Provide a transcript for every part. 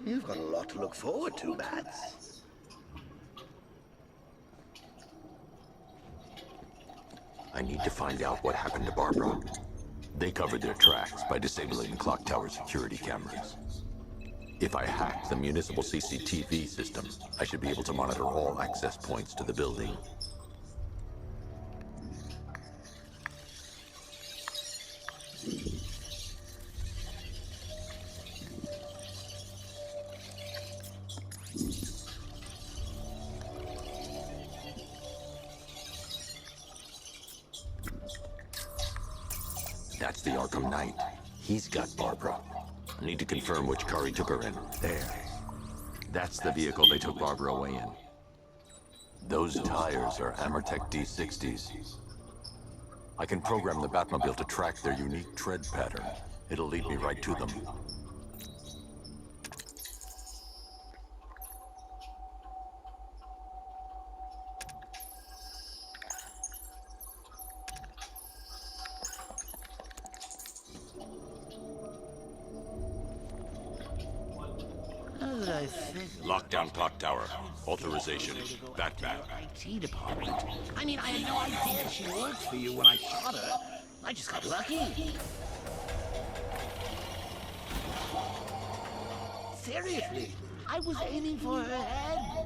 You've got a lot to look forward to, Mads. I need to find out what happened to Barbara. They covered their tracks by disabling the clock tower security cameras. If I hack the municipal CCTV system, I should be able to monitor all access points to the building. That's the Arkham Knight. He's got Barbara. I need to confirm which car he took her in. There. That's the vehicle they took Barbara away in. Those tires are Amertech D60s. I can program the Batmobile to track their unique tread pattern. It'll lead me right to them. Lockdown clock tower. Authorization. Batman. IT department. I mean, I had no idea she worked for you when I shot her. I just got lucky. Seriously, I was aiming for her head.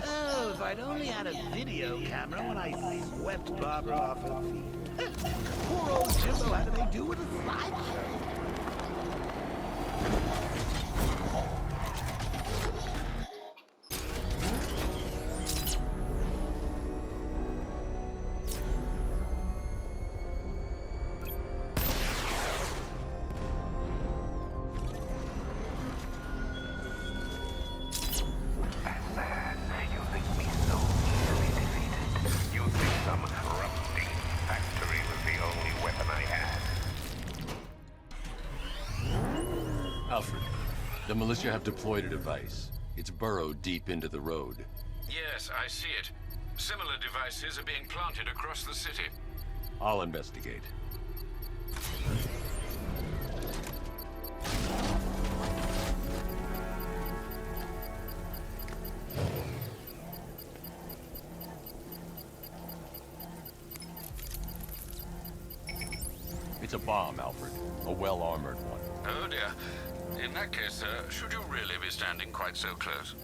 Oh, if I'd only had a video camera when I swept Barbara off her feet. Poor old Jimbo had to make do with a slideshow. Alfred, the militia have deployed a device. It's burrowed deep into the road. Yes, I see it. Similar devices are being planted across the city. I'll investigate. It's a bomb, Alfred. A well-armored one. Oh dear. In that case, sir, should you really be standing quite so close?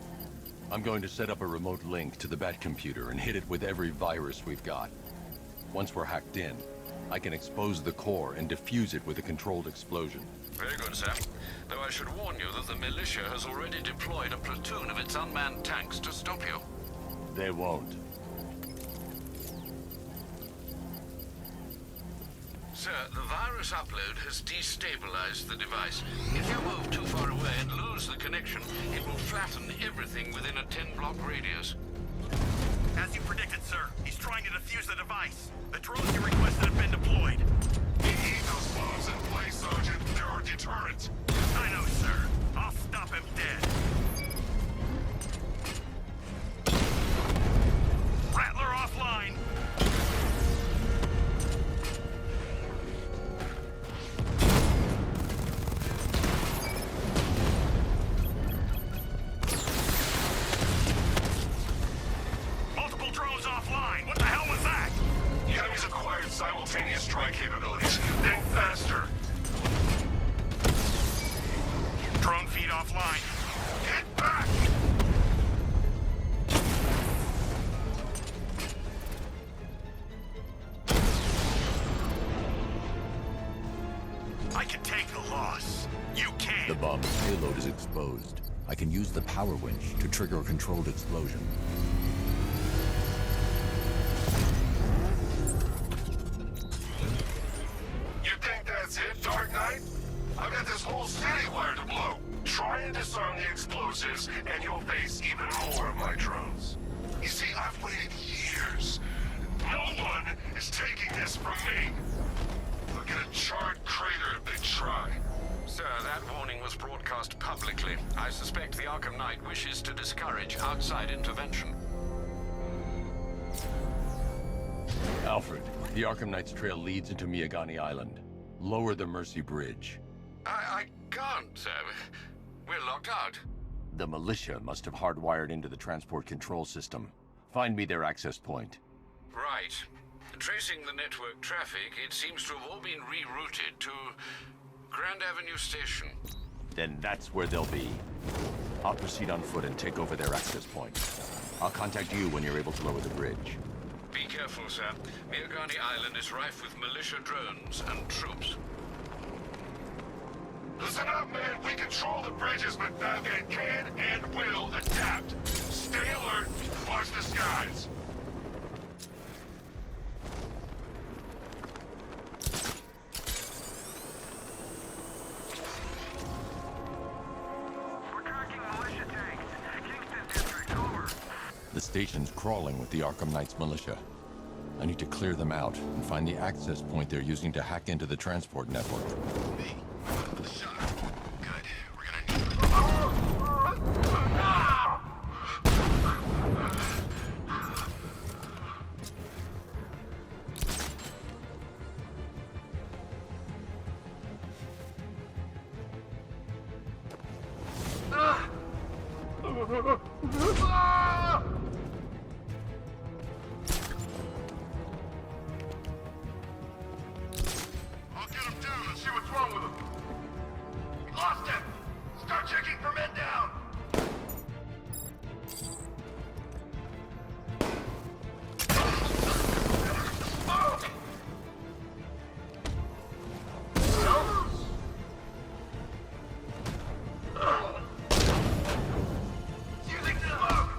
I'm going to set up a remote link to the Bat computer and hit it with every virus we've got. Once we're hacked in, I can expose the core and defuse it with a controlled explosion. Very good, sir. Though I should warn you that the militia has already deployed a platoon of its unmanned tanks to stop you. They won't. Sir, the virus upload has destabilized the device. If you move too far away and lose the connection, it will flatten everything within a 10-block radius. As you predicted, sir, he's trying to defuse the device. The drones you requested have been deployed. Need those bombs in place, Sergeant. They're our deterrent. I know, sir. I'll stop him dead. Rattler offline. Multiple drones offline. What the hell was that? The enemy's acquired simultaneous strike capabilities. Think faster. Drone feed offline. Get back! I can take the loss. You The can't. bomb's payload is exposed. I can use the power winch to trigger a controlled explosion. You think that's it, Dark Knight? I've got this whole city wired to blow. Try and disarm the explosives, and you'll face even more of my drones. You see, I've waited years. No one is taking this from me. They'll get a charred crater if they try. Sir, that warning was broadcast publicly. I suspect the Arkham Knight wishes to discourage outside intervention. Alfred, the Arkham Knight's trail leads into Miyagani Island. Lower the Mercy Bridge. I can't, sir. We're locked out. The militia must have hardwired into the transport control system. Find me their access point. Right. Tracing the network traffic, it seems to have all been rerouted to Grand Avenue Station. Then that's where they'll be. I'll proceed on foot and take over their access point. I'll contact you when you're able to lower the bridge. Be careful, sir. Miagani Island is rife with militia drones and troops. Listen up, man. We control the bridges, but Batman can and will adapt. Stay alert. Watch the skies. We're tracking militia tanks. Kingston District, over. The station's crawling with the Arkham Knight's militia. I need to clear them out and find the access point they're using to hack into the transport network. Good. We're gonna need... I'll get him down and see what's wrong with him. We lost him! Start checking for men down! Using smoke!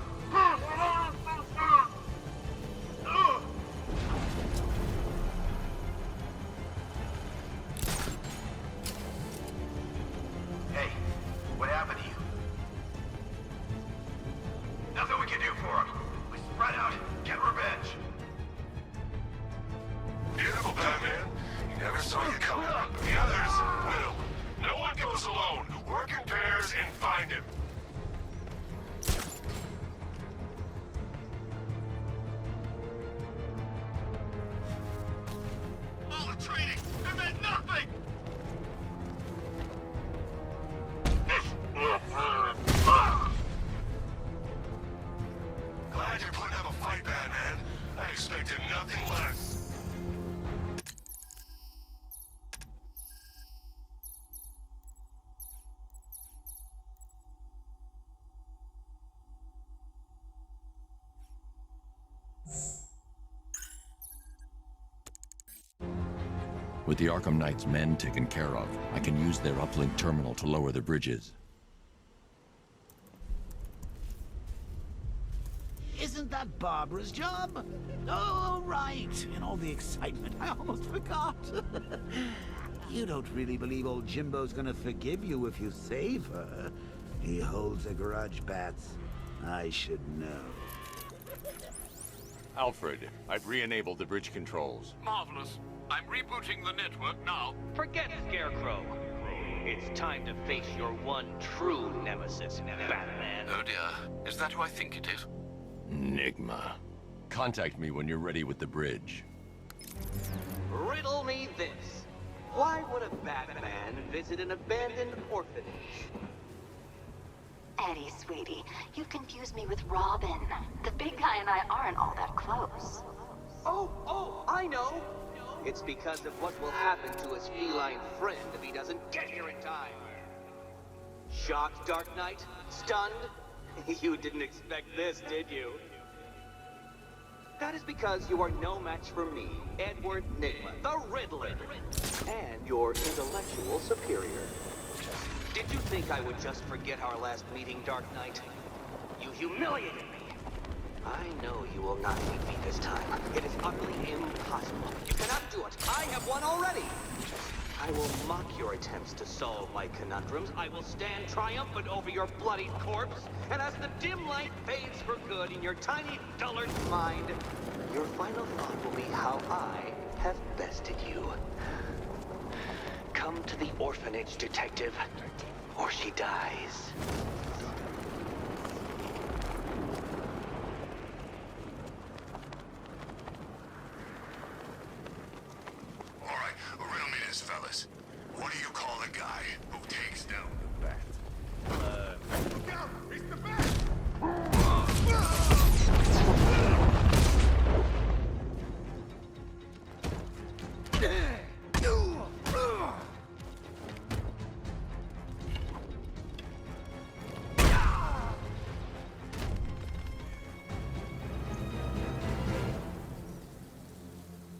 Hey, what happened to you? Nothing we can do for him. We spread out, get revenge. Beautiful, Batman. You never saw you coming. The others will. No one goes alone. Work in pairs and find him. All the training, it meant nothing! Glad you're putting up a fight, Batman. I expected nothing less. With the Arkham Knight's men taken care of, I can use their uplink terminal to lower the bridges. Isn't that Barbara's job? Oh, right. In all the excitement, I almost forgot. You don't really believe old Jimbo's gonna forgive you if you save her. He holds a grudge, Bats. I should know. Alfred, I've re-enabled the bridge controls. Marvelous. I'm rebooting the network now. Forget Scarecrow. It's time to face your one true nemesis, Batman. Oh dear. Is that who I think it is? Enigma. Contact me when you're ready with the bridge. Riddle me this. Why would a Batman visit an abandoned orphanage? Eddie, sweetie, you confused me with Robin. The big guy and I aren't all that close. Oh, I know. It's because of what will happen to his feline friend if he doesn't get here in time. Shocked, Dark Knight? Stunned? You didn't expect this, did you? That is because you are no match for me, Edward Nigma, the Riddler, and your intellectual superior. Did you think I would just forget our last meeting, Dark Knight? You humiliated me. I know you will not beat me this time. It is utterly impossible. You cannot do it. I have won already. I will mock your attempts to solve my conundrums. I will stand triumphant over your bloodied corpse. And as the dim light fades for good in your tiny, dullard mind, your final thought will be how I have bested you. Come to the orphanage, detective, or she dies. All right, riddle me this, fellas. What do you call a guy who takes down the bat? Look out! It's the bat!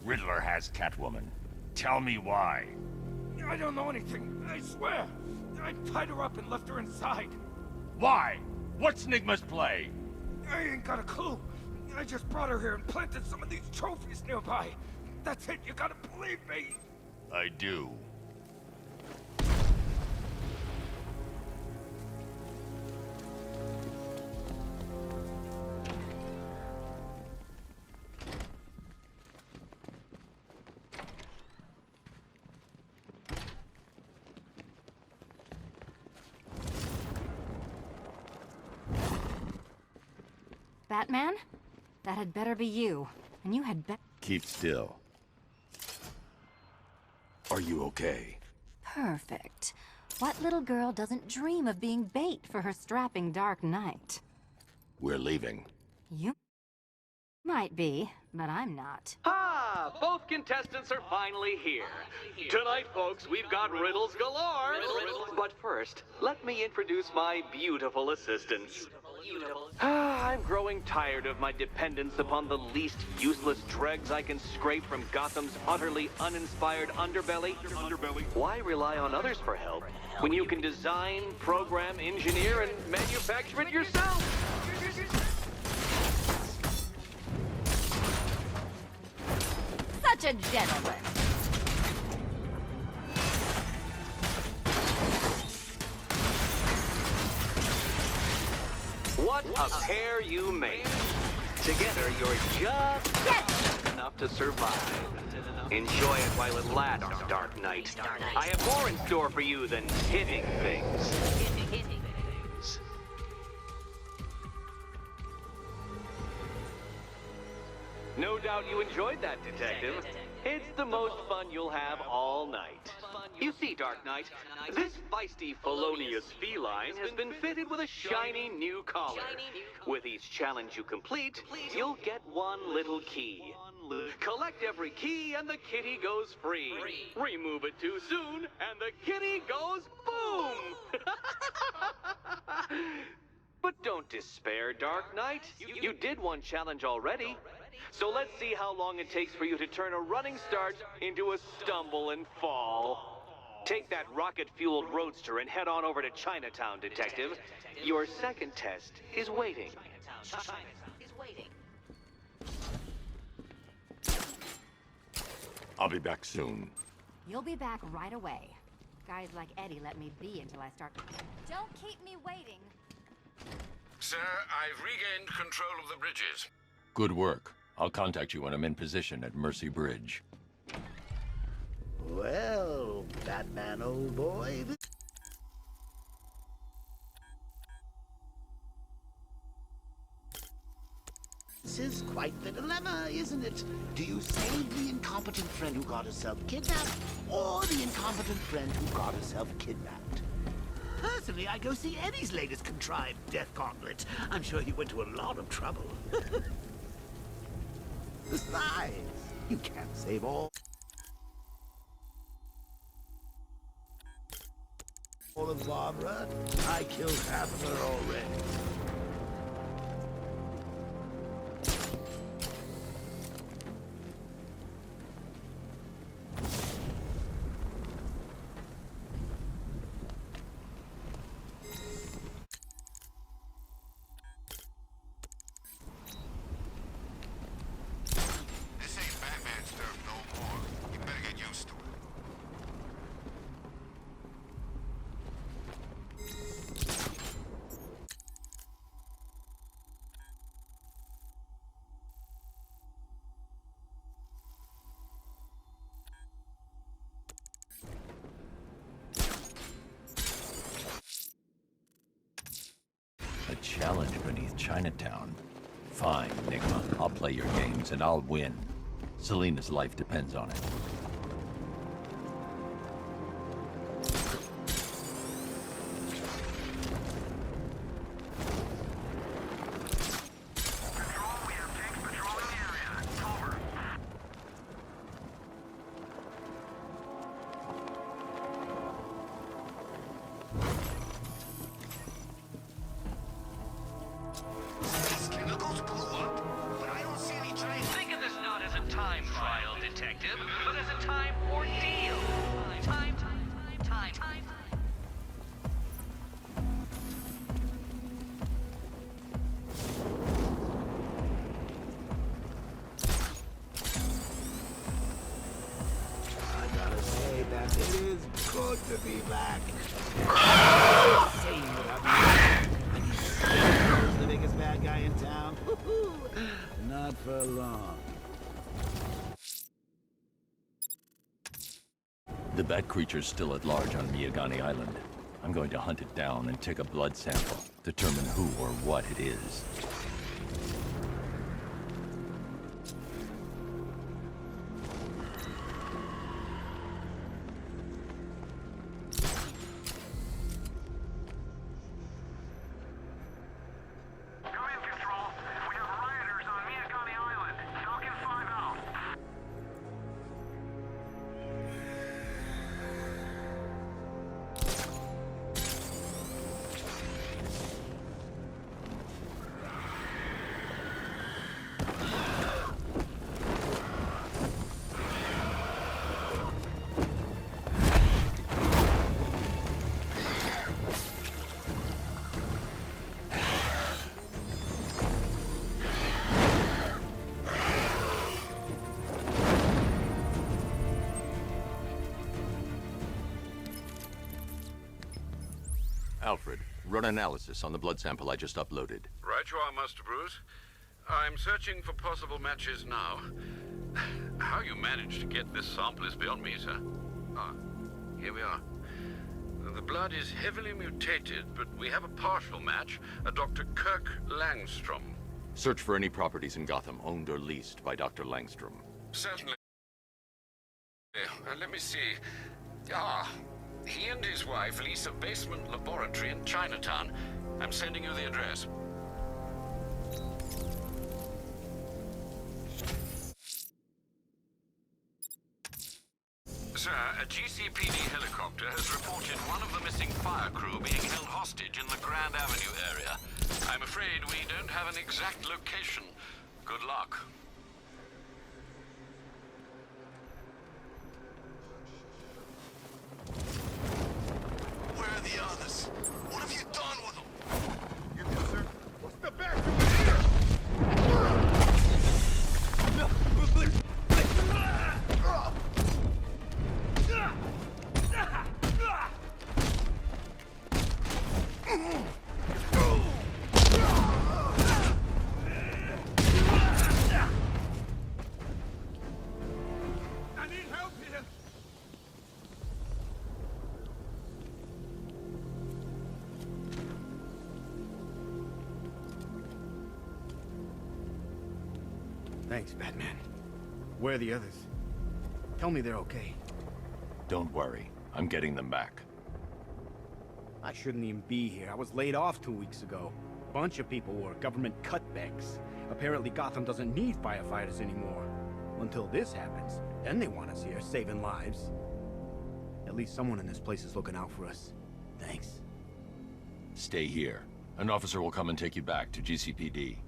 Riddler has Catwoman. Tell me why. I don't know anything, I swear. I tied her up and left her inside. Why? What's Nigma's play? I ain't got a clue. I just brought her here and planted some of these trophies nearby. That's it, you gotta believe me. I do. Batman? That had better be you. And you had better... Keep still. Are you okay? Perfect. What little girl doesn't dream of being bait for her strapping Dark Knight? We're leaving. You might be, but I'm not. Ah, both contestants are finally here. Tonight, folks, we've got riddles galore. But first, let me introduce my beautiful assistants. I'm growing tired of my dependence upon the least useless dregs I can scrape from Gotham's utterly uninspired underbelly. Why rely on others for help when you can design, program, engineer, and manufacture it yourself? Such a gentleman. What a pair you make. Together, you're just enough to survive. Enjoy it while it lasts, Dark Knight. I have more in store for you than hitting things. No doubt you enjoyed that, Detective. It's the most fun you'll have all night. You see, Dark Knight, this feisty, felonious feline has been fitted with a shiny new collar. With each challenge you complete, you'll get one little key. Collect every key and the kitty goes free. Remove it too soon and the kitty goes boom! But don't despair, Dark Knight. You did one challenge already. So let's see how long it takes for you to turn a running start into a stumble and fall. Take that rocket-fueled roadster and head on over to Chinatown, Detective. Your second test is waiting. I'll be back soon. You'll be back right away. Guys like Eddie let me be until I start... Don't keep me waiting. Sir, I've regained control of the bridges. Good work. I'll contact you when I'm in position at Mercy Bridge. Well, Batman, old boy. This is quite the dilemma, isn't it? Do you save the incompetent friend who got herself kidnapped, or the incompetent friend who got herself kidnapped? Personally, I go see Eddie's latest contrived death gauntlet. I'm sure he went to a lot of trouble. Besides, you can't save all of Barbara. I killed half of her already. A challenge beneath Chinatown. Fine, Nigma. I'll play your games and I'll win. Selina's life depends on it. be black. Same without me. And he's the biggest bad guy in town. Not for long. The bat creature's still at large on Miyagani Island. I'm going to hunt it down and take a blood sample, determine who or what it is. Alfred, run analysis on the blood sample I just uploaded. Right you are, Master Bruce. I'm searching for possible matches now. How you managed to get this sample is beyond me, sir. Ah, here we are. The blood is heavily mutated, but we have a partial match, a Dr. Kirk Langstrom. Search for any properties in Gotham owned or leased by Dr. Langstrom. Certainly. Let me see. Ah, he and his wife lease a basement laboratory in Chinatown. I'm sending you the address. Sir, a GCPD helicopter has reported one of the missing fire crew being held hostage in the Grand Avenue area. I'm afraid we don't have an exact location. Good luck. Where are the others? What have you done with them? You do, sir. What's the back here? I need help here. Thanks, Batman. Where are the others? Tell me they're okay. Don't worry, I'm getting them back. I shouldn't even be here. I was laid off 2 weeks ago. A bunch of people were government cutbacks. Apparently Gotham doesn't need firefighters anymore. Until this happens, then they want us here, saving lives. At least someone in this place is looking out for us. Thanks. Stay here. An officer will come and take you back to GCPD.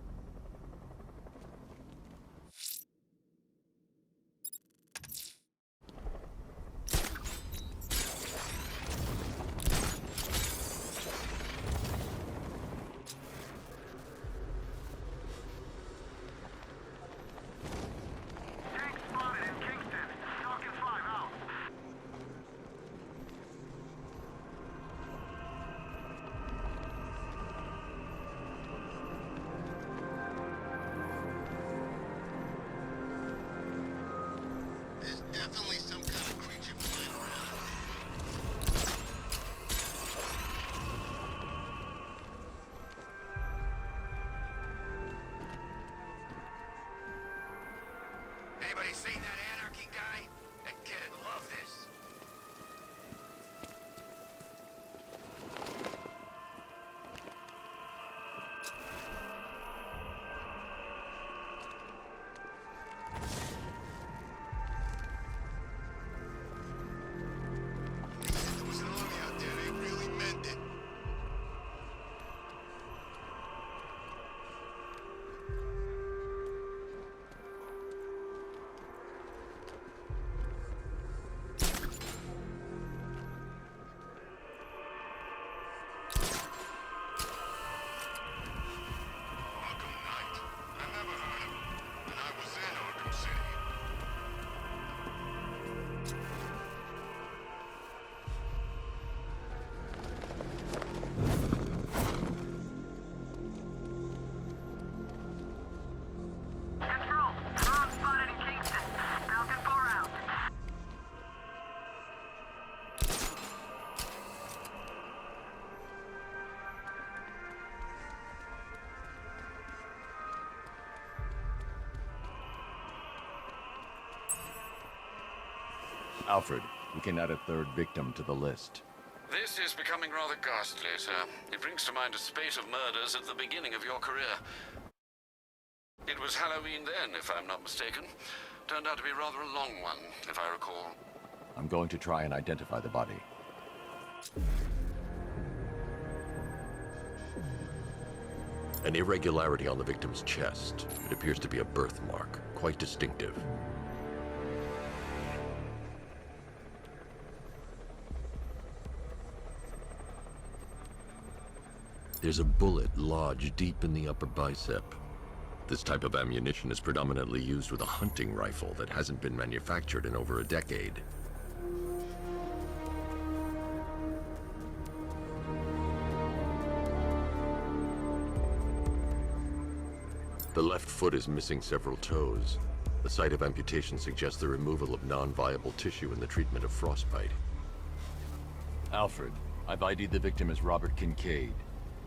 Alfred, we can add a third victim to the list. This is becoming rather ghastly, sir. It brings to mind a spate of murders at the beginning of your career. It was Halloween then, if I'm not mistaken. Turned out to be rather a long one, if I recall. I'm going to try and identify the body. An irregularity on the victim's chest. It appears to be a birthmark, quite distinctive. There's a bullet lodged deep in the upper bicep. This type of ammunition is predominantly used with a hunting rifle that hasn't been manufactured in over a decade. The left foot is missing several toes. The site of amputation suggests the removal of non-viable tissue in the treatment of frostbite. Alfred, I've ID'd the victim as Robert Kincaid.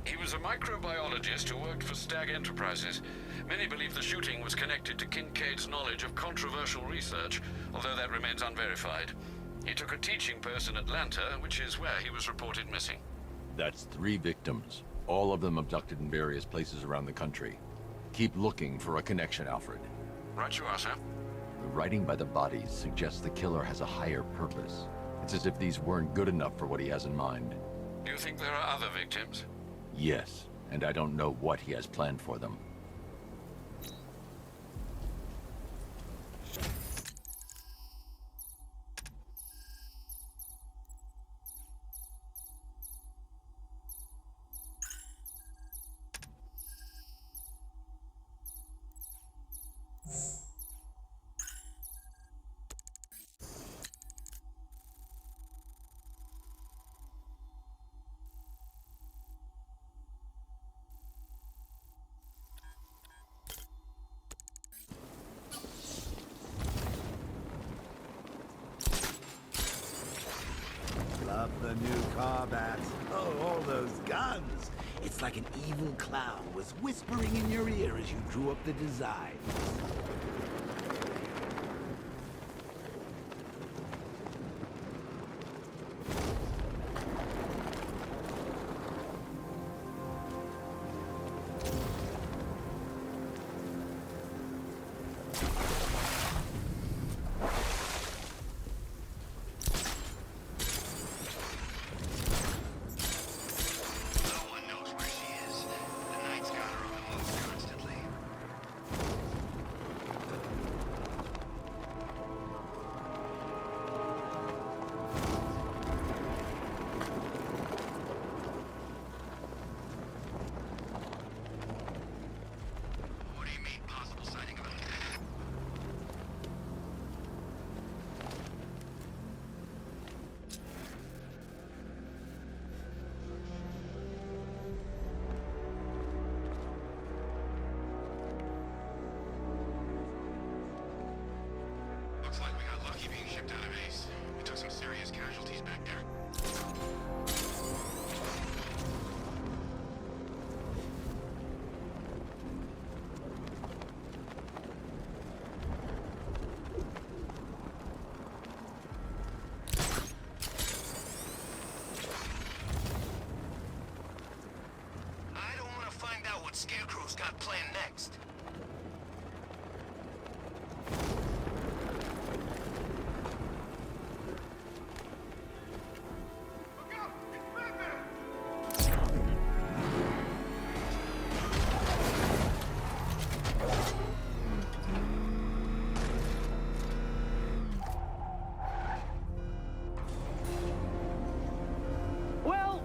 He was a microbiologist who worked for Stag Enterprises. Many believe the shooting was connected to Kincaid's knowledge of controversial research, although that remains unverified. He took a teaching post in Atlanta, which is where he was reported missing. That's 3 victims, all of them abducted in various places around the country. Keep looking for a connection, Alfred. Right you are, sir. The writing by the bodies suggests the killer has a higher purpose. It's as if these weren't good enough for what he has in mind. Do you think there are other victims? Yes, and I don't know what he has planned for them. Love the new car bats. Oh, all those guns. It's like an evil clown was whispering in your ear as you drew up the designs. Scarecrow's got planned next.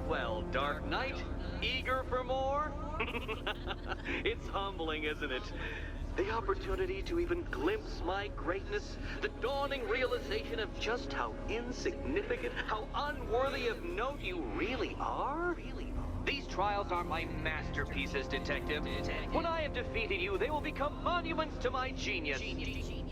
Well, Dark Knight, eager for more? It's humbling, isn't it? The opportunity to even glimpse my greatness, the dawning realization of just how insignificant, how unworthy of note you really are? These trials are my masterpieces, Detective. When I have defeated you, they will become monuments to my genius,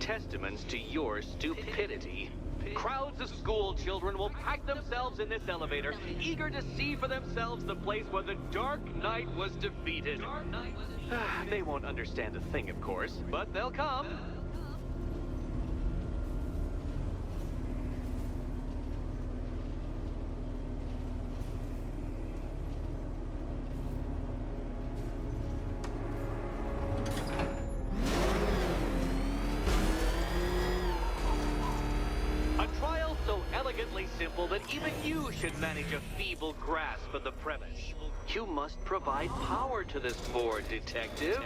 testaments to your stupidity. Crowds of school children will pack themselves in this elevator, eager to see for themselves the place where the Dark Knight was defeated. They won't understand a thing, of course, but they'll come. even you should manage a feeble grasp of the premise. You must provide power to this board, Detective.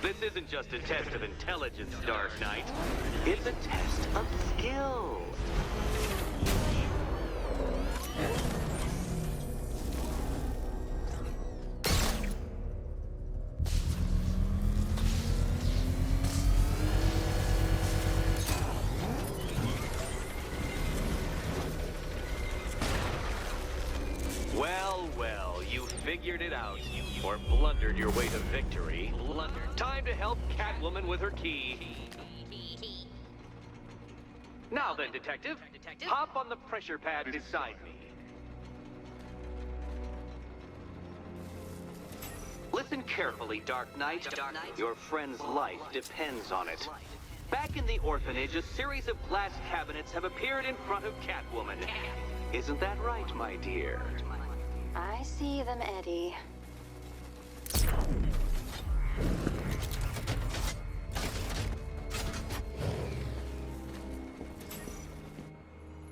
This isn't just a test of intelligence, Dark Knight. It's a test of skill. Well, you figured it out. Or blundered your way to victory. Time to help Catwoman with her key. Now then, Detective, hop on the pressure pad beside me. Listen carefully, Dark Knight. Your friend's life depends on it. Back in the orphanage, a series of glass cabinets have appeared in front of Catwoman. Isn't that right, my dear? I see them, Eddie.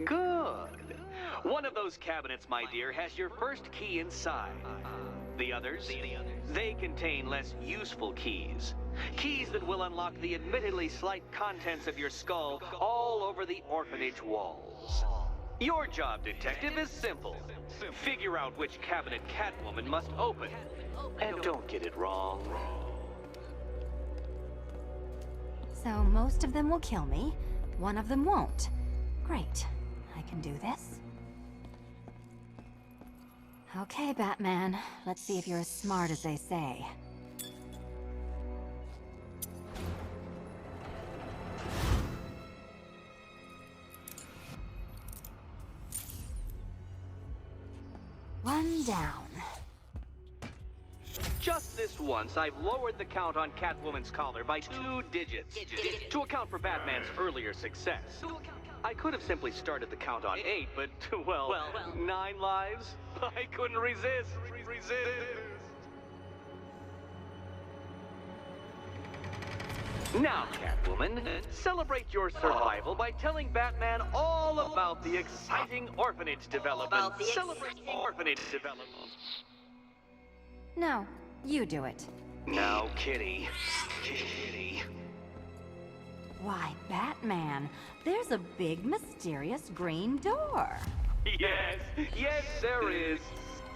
Good. One of those cabinets, my dear, has your first key inside. The others, they contain less useful keys. Keys that will unlock the admittedly slight contents of your skull all over the orphanage walls. Your job, Detective, is simple. Figure out which cabinet Catwoman must open. And don't get it wrong. So most of them will kill me, one of them won't. Great. I can do this. Okay, Batman. Let's see if you're as smart as they say. One down. Just this once, I've lowered the count on Catwoman's collar by 2 digits to account for Batman's earlier success. I could have simply started the count on 8, but, well, 9 lives? I couldn't resist. Now, Catwoman, celebrate your survival by telling Batman all about the exciting orphanage development. Celebrate orphanage development. No, you do it. Now, Kitty. Why, Batman, there's a big, mysterious green door. Yes, there is.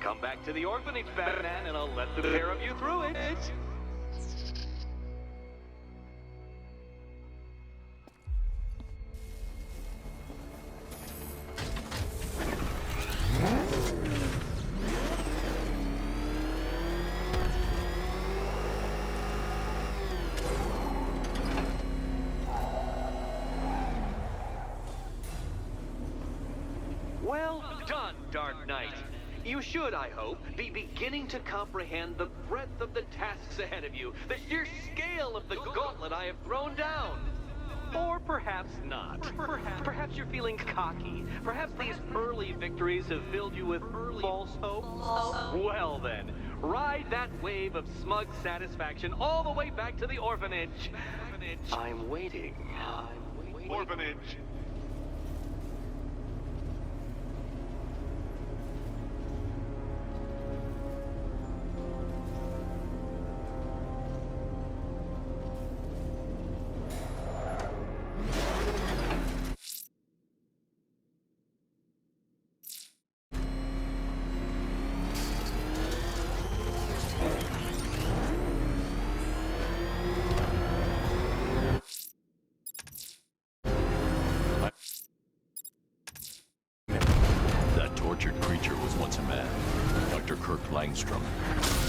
Come back to the orphanage, Batman, and I'll let the pair of you through it. Well done, Dark Knight. You should, I hope, be beginning to comprehend the breadth of the tasks ahead of you, the sheer scale of the gauntlet I have thrown down. Or perhaps not. Perhaps you're feeling cocky. Perhaps these early victories have filled you with false hope. Well then, ride that wave of smug satisfaction all the way back to the orphanage. I'm waiting. Orphanage.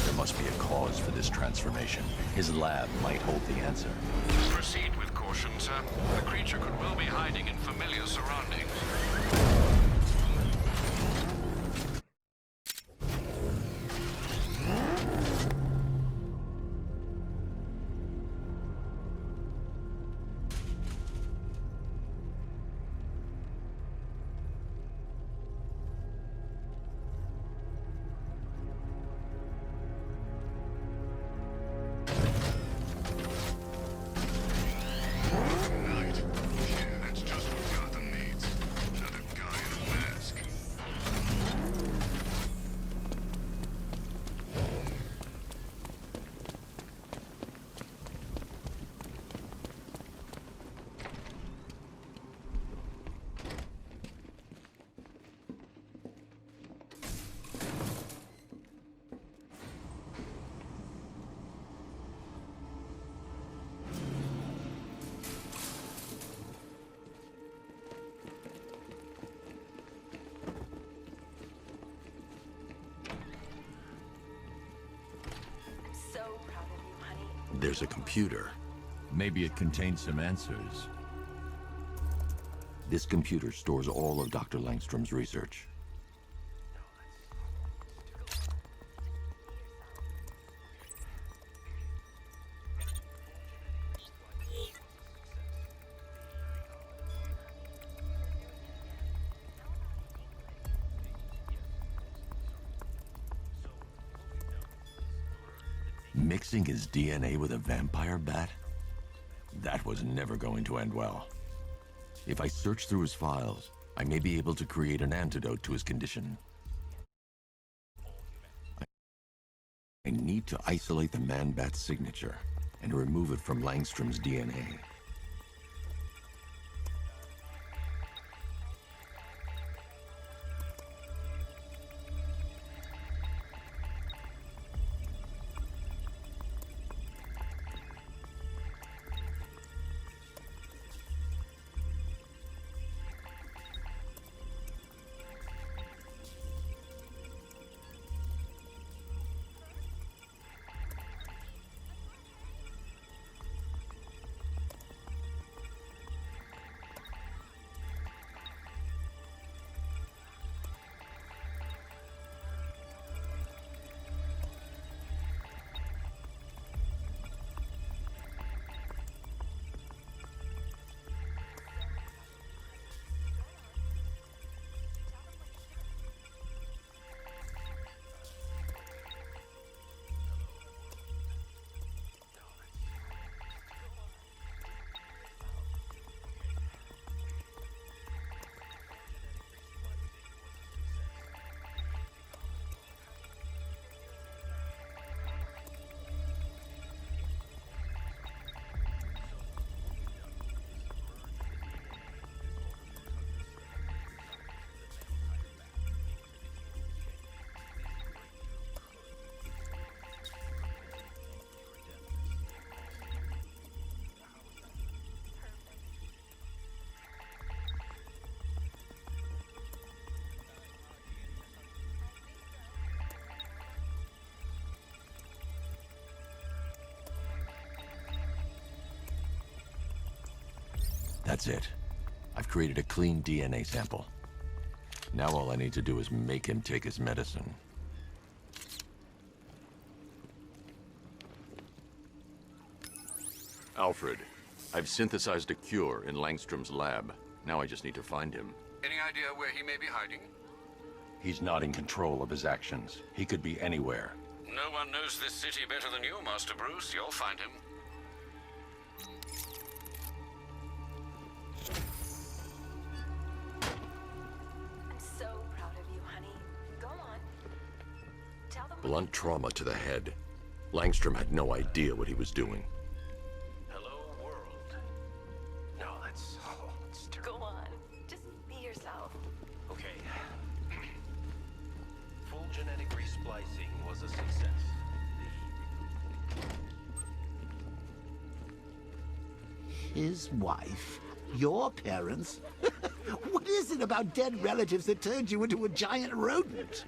There must be a cause for this transformation. His lab might hold the answer. Proceed with caution, sir. The creature could well be hiding in familiar surroundings. there's a computer. Maybe it contains some answers. This computer stores all of Dr. Langstrom's research. Mixing his DNA with a vampire bat? That was never going to end well. If I search through his files, I may be able to create an antidote to his condition. I need to isolate the man-bat's signature and remove it from Langstrom's DNA. That's it. I've created a clean DNA sample. Now all I need to do is make him take his medicine. Alfred, I've synthesized a cure in Langstrom's lab. Now I just need to find him. Any idea where he may be hiding? He's not in control of his actions. He could be anywhere. No one knows this city better than you, Master Bruce. You'll find him. Blunt trauma to the head. Langstrom had no idea what he was doing. Hello, world. No, that's terrible. Go on. Just be yourself. Okay. Full genetic resplicing was a success. His wife? Your parents? What is it about dead relatives that turned you into a giant rodent?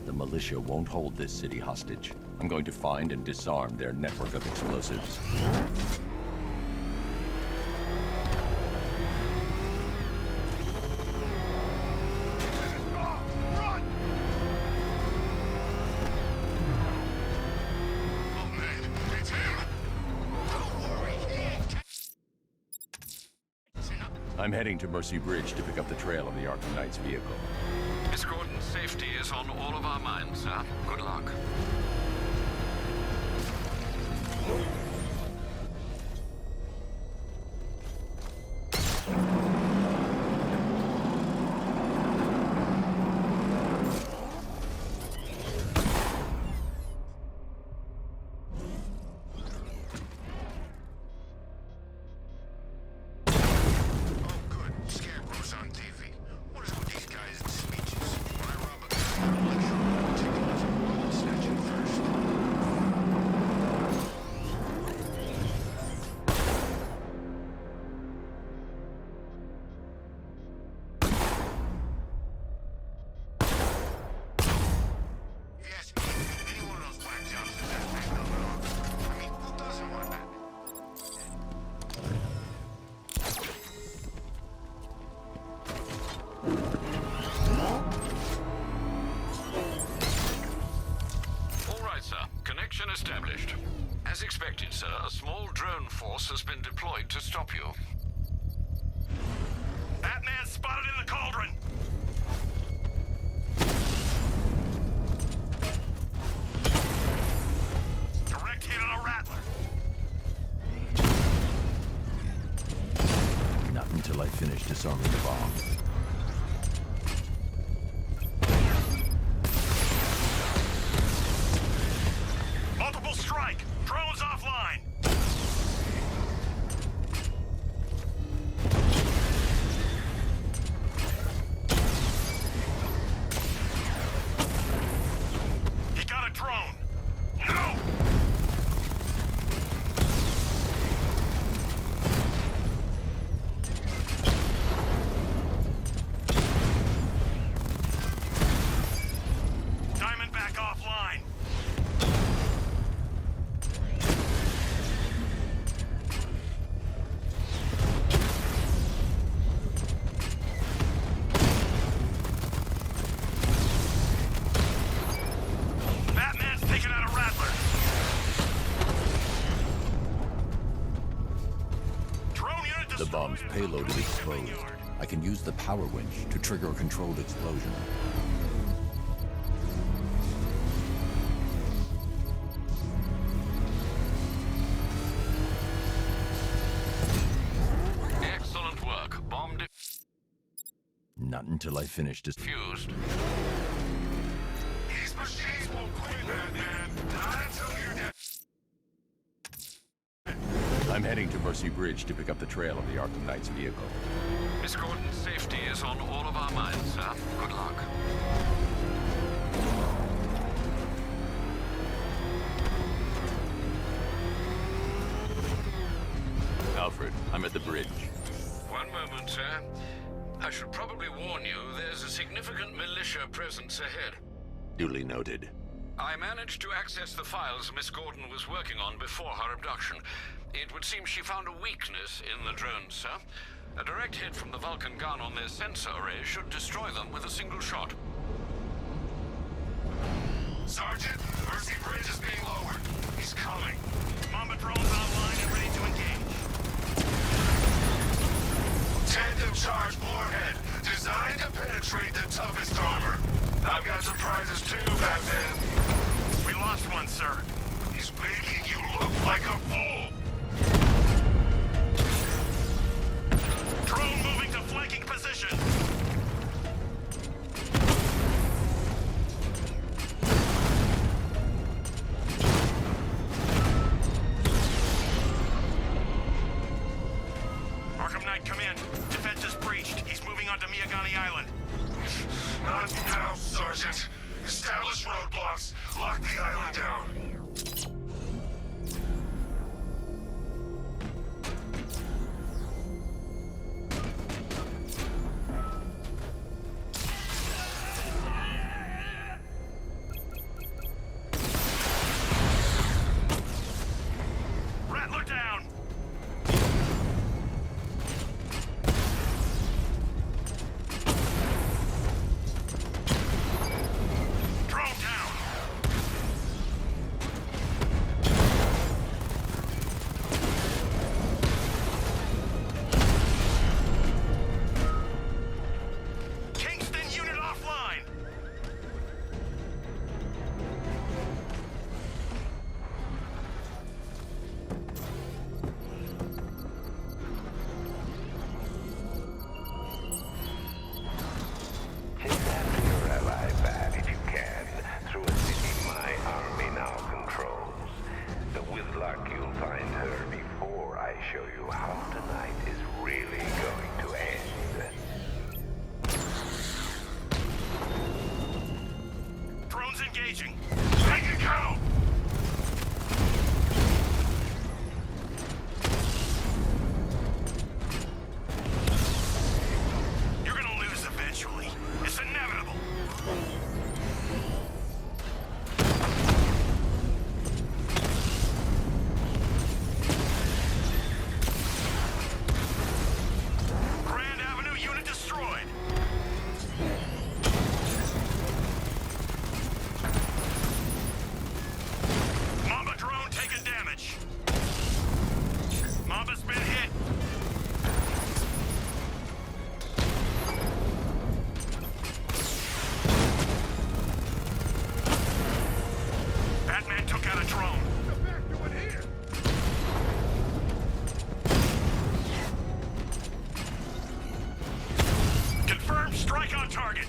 The militia won't hold this city hostage. I'm going to find and disarm their network of explosives. I'm heading to Mercy Bridge to pick up the trail of the Arkham Knight's vehicle. Miss Gordon's safety is on all of our minds, sir. Good luck. detected, sir. A small drone force has been deployed to stop you. Batman spotted in the cauldron! Direct hit on a rattler. Not until I finish disarming the bomb. Multiple strike! Drones offline! He got a drone! No! Diamondback offline! Batman's taking out a rattler! Drone unit The destroyed. bomb's payload is exposed. I can use the power winch to trigger a controlled explosion. Excellent work. Bomb Not until I finish defused. These machines won't quit, Batman. Not until you're dead. I'm heading to Mercy Bridge to pick up the trail of the Arkham Knight's vehicle. Miss Gordon's safety is on all of our minds, sir. Good luck. Alfred, I'm at the bridge. One moment, sir. I should probably warn you, there's a significant militia presence ahead. Duly noted. I managed to access the files Miss Gordon was working on before her abduction. It would seem she found a weakness in the drones, sir. A direct hit from the Vulcan gun on their sensor array should destroy them with a single shot. Sergeant, Mercy Bridge is being lowered. He's coming. Mamba drones online and ready to engage. Tandem charge warhead, designed to penetrate the toughest armor. I've got surprises too, Batman. We lost one, sir. He's making you look like a fool. Drone moving to flanking position. Arkham Knight, come in. Defense is breached. He's moving onto Miyagani Island. Not now, Sergeant. Establish roadblocks. Lock the island down. Rattler down. Drone down. Kingston unit offline. Take that to your ally back if you can, through a city my army now controls. But with luck, you'll find her before I show you how tonight is really going to end. Drones engaging. Take it, go! You're gonna lose eventually. It's inevitable. target.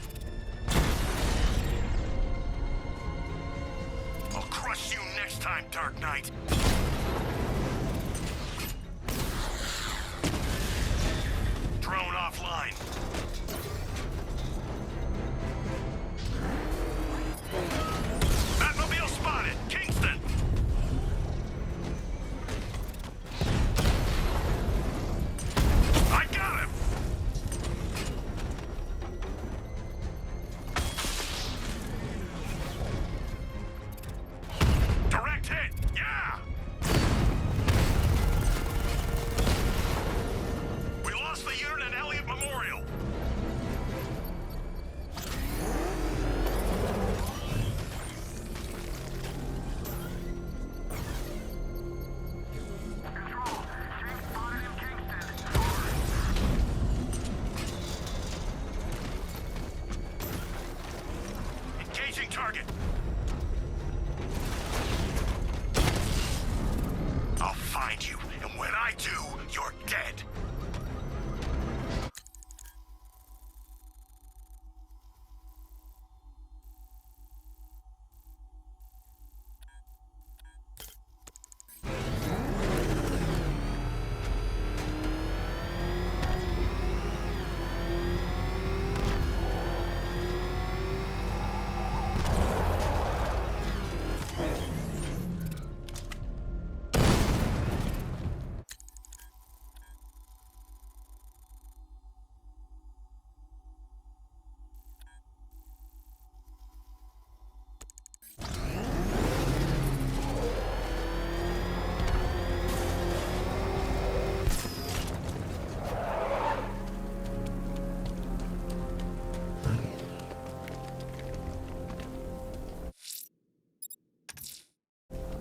I'll crush you next time, Dark Knight. Drone offline. Batmobile spotted. Kingston. I got him. Direct hit. Yeah. We lost the unit at Elliott Memorial. Engaging target. I'll find you, and when I do, you're dead.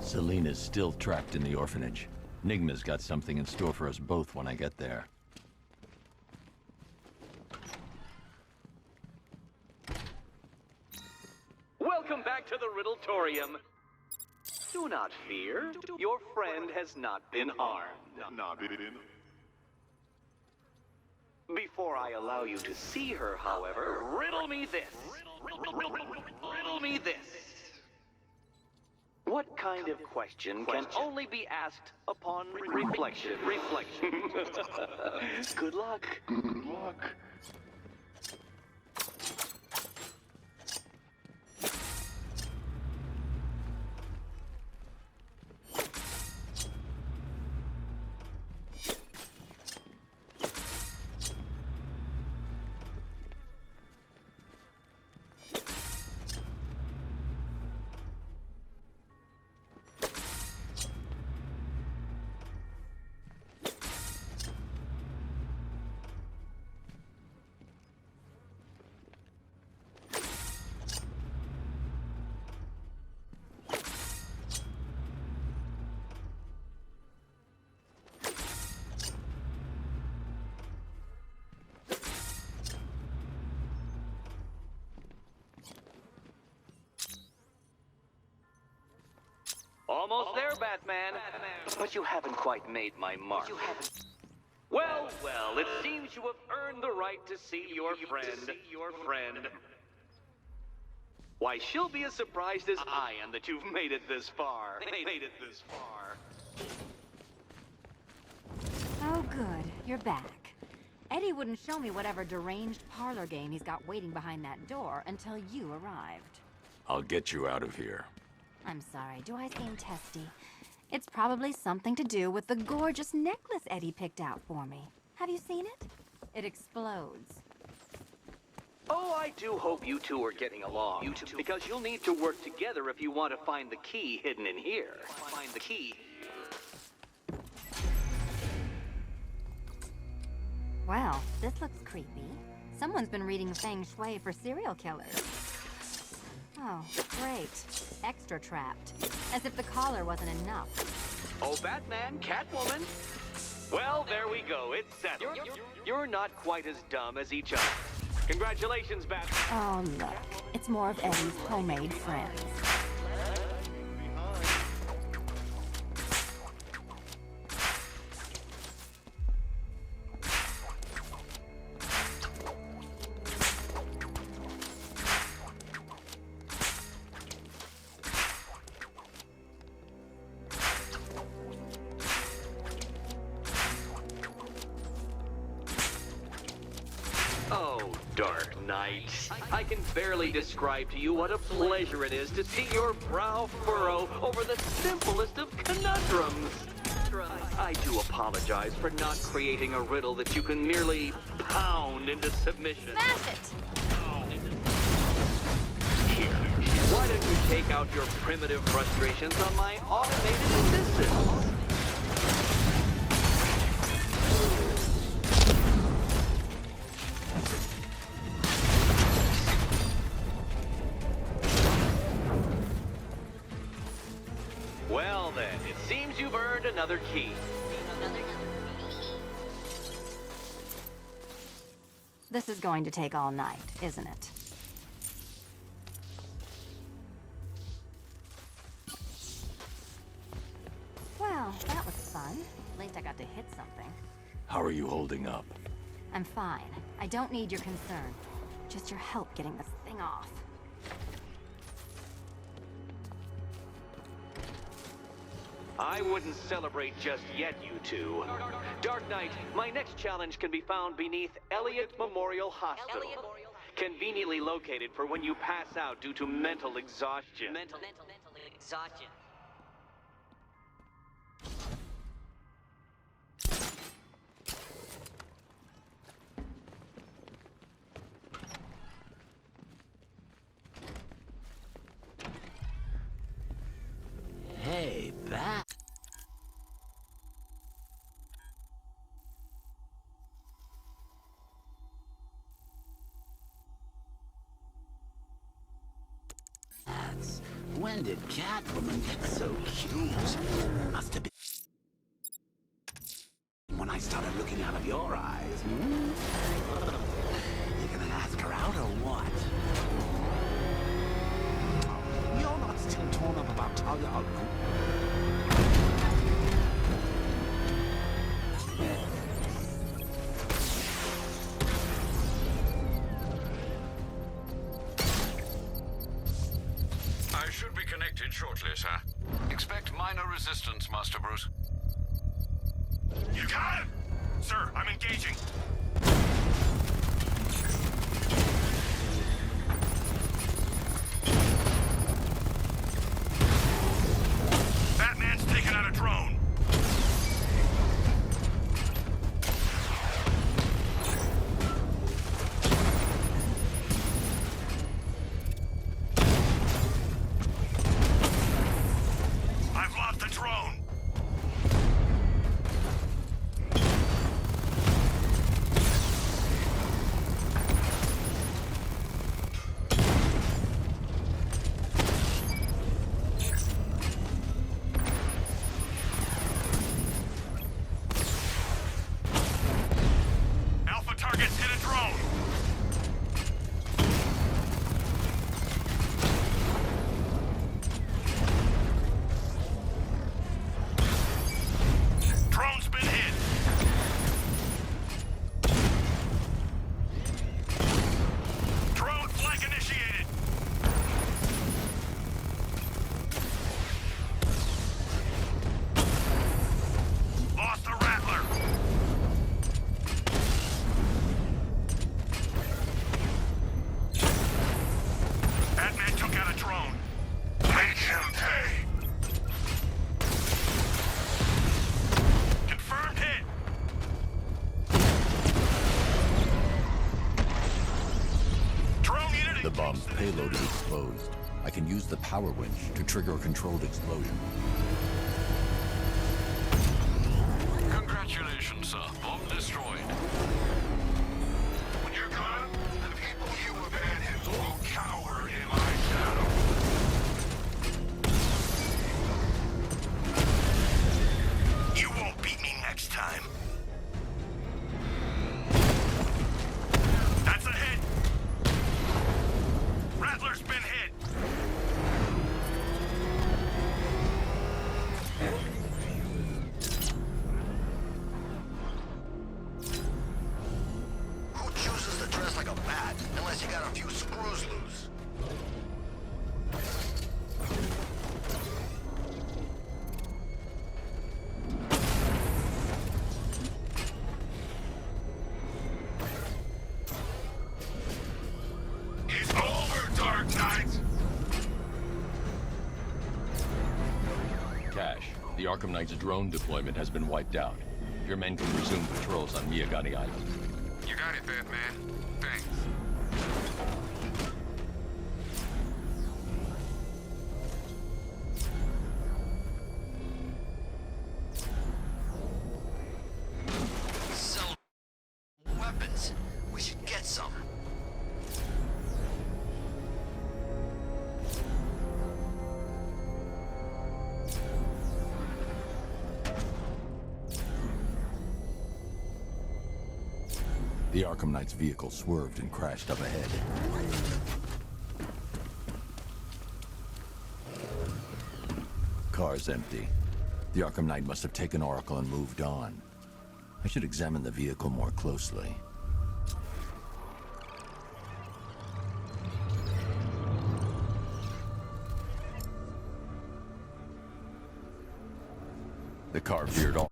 Selena's still trapped in the orphanage. Nigma's got something in store for us both when I get there. Welcome back to the Riddletorium. Do not fear. Your friend has not been harmed. Before I allow you to see her, however, riddle me this. Riddle me this. What kind of question can only be asked upon reflection? Good luck. Good luck. Almost there, Batman. But you haven't quite made my mark. Well, well, it seems you have earned the right to see your friend. Why, she'll be as surprised as I am that you've made it this far. Oh, good. You're back. Eddie wouldn't show me whatever deranged parlor game he's got waiting behind that door until you arrived. I'll get you out of here. I'm sorry, do I seem testy? It's probably something to do with the gorgeous necklace Eddie picked out for me. Have you seen it? It explodes. Oh, I do hope you two are getting along. Because you'll need to work together if you want to find the key hidden in here. Find the key. Well, this looks creepy. Someone's been reading Feng Shui for serial killers. Oh, great. Extra trapped. As if the collar wasn't enough. Oh, Batman, Catwoman. Well, there we go. It's settled. You're not quite as dumb as each other. Congratulations, Batman. Oh, look. It's more of Eddie's homemade friends. Dark Knight. I can barely describe to you what a pleasure it is to see your brow furrow over the simplest of conundrums. I do apologize for not creating a riddle that you can merely pound into submission. Smash it! Here, why don't you take out your primitive frustrations on my automated assistant? Well then, it seems you've earned another key. This is going to take all night, isn't it? Well, that was fun. At least I got to hit something. How are you holding up? I'm fine. I don't need your concern. Just your help getting this thing off. I wouldn't celebrate just yet, you two. Dark Knight, my next challenge can be found beneath Elliott Memorial Hospital. Conveniently located for when you pass out due to mental exhaustion. Mental exhaustion. Hey, that... When did Catwoman get so cute? Must have been when I started looking out of your eyes. You gonna ask her out or what? You're not still torn up about Talia al Ghul? I should be connected shortly, sir. Expect minor resistance, Master Bruce. You got it! Sir, I'm engaging. Batman's taken out a drone. I've lost the drone. Alpha targets hit a drone. Drone's been hit. Drone flank initiated. Lost the Rattler. Batman took out a drone. Make him pay. Confirmed hit. Drone unit. The bomb's payload is exposed. I can use the power winch to trigger a controlled explosion. Congratulations, sir. Bomb destroyed. When you're gone, the people you abandoned will cower in my shadow. You won't beat me next time. That's a hit. Rattler's been hit. Arkham Knight's drone deployment has been wiped out. Your men can resume patrols on Miyagani Island. You got it, Batman. Thanks. Sell weapons. We should get some. The Arkham Knight's vehicle swerved and crashed up ahead. Car's empty. The Arkham Knight must have taken Oracle and moved on. I should examine the vehicle more closely. The car veered off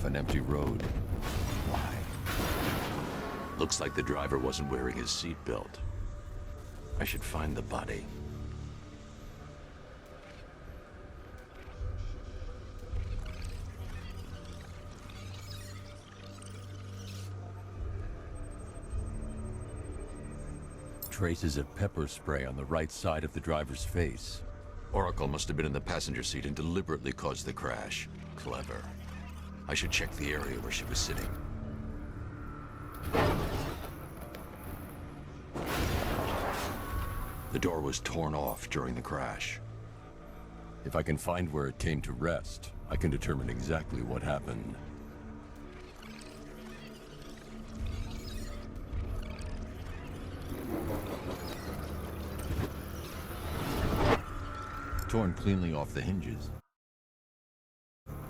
an empty road. Why? Looks like the driver wasn't wearing his seatbelt. I should find the body. Traces of pepper spray on the right side of the driver's face. Oracle must have been in the passenger seat and deliberately caused the crash. Clever. I should check the area where she was sitting. The door was torn off during the crash. If I can find where it came to rest, I can determine exactly what happened. Torn cleanly off the hinges.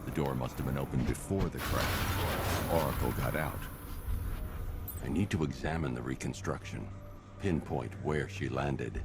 The door must have been opened before the crash. Oracle got out. I need to examine the reconstruction, pinpoint where she landed.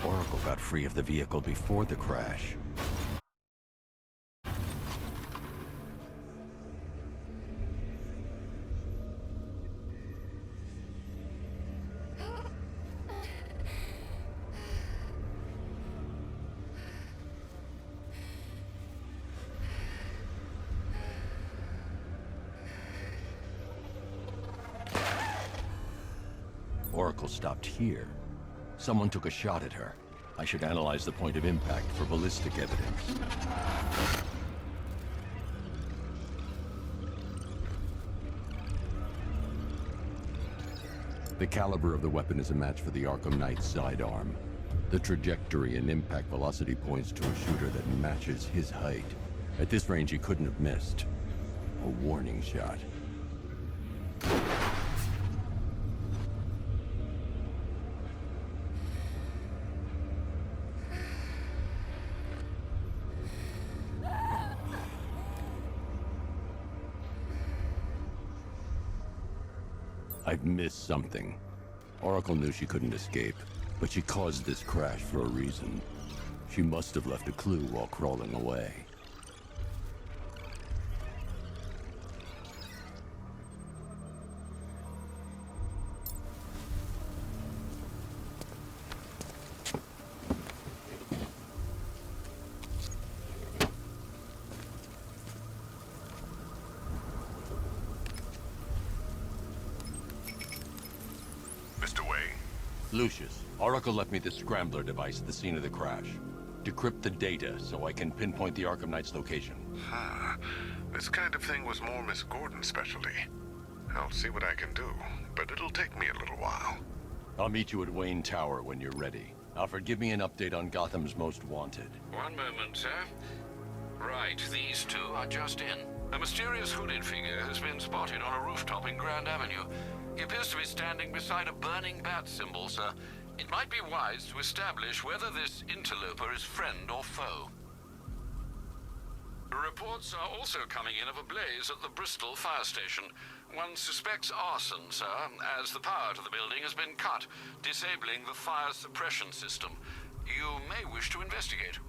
Oracle got free of the vehicle before the crash. Oracle stopped here. Someone took a shot at her. I should analyze the point of impact for ballistic evidence. The caliber of the weapon is a match for the Arkham Knight's sidearm. The trajectory and impact velocity points to a shooter that matches his height. At this range, he couldn't have missed. A warning shot. I've missed something. Oracle knew she couldn't escape, but she caused this crash for a reason. She must have left a clue while crawling away. Lucius, Oracle left me the scrambler device at the scene of the crash. Decrypt the data so I can pinpoint the Arkham Knight's location. This kind of thing was more Miss Gordon's specialty. I'll see what I can do, but it'll take me a little while. I'll meet you at Wayne Tower when you're ready. Alfred, give me an update on Gotham's Most Wanted. One moment, sir. Right, these two are just in. A mysterious hooded figure has been spotted on a rooftop in Grand Avenue. He appears to be standing beside a burning bat symbol, sir. It might be wise to establish whether this interloper is friend or foe. Reports are also coming in of a blaze at the Bristol fire station. One suspects arson, sir, as the power to the building has been cut, disabling the fire suppression system. You may wish to investigate.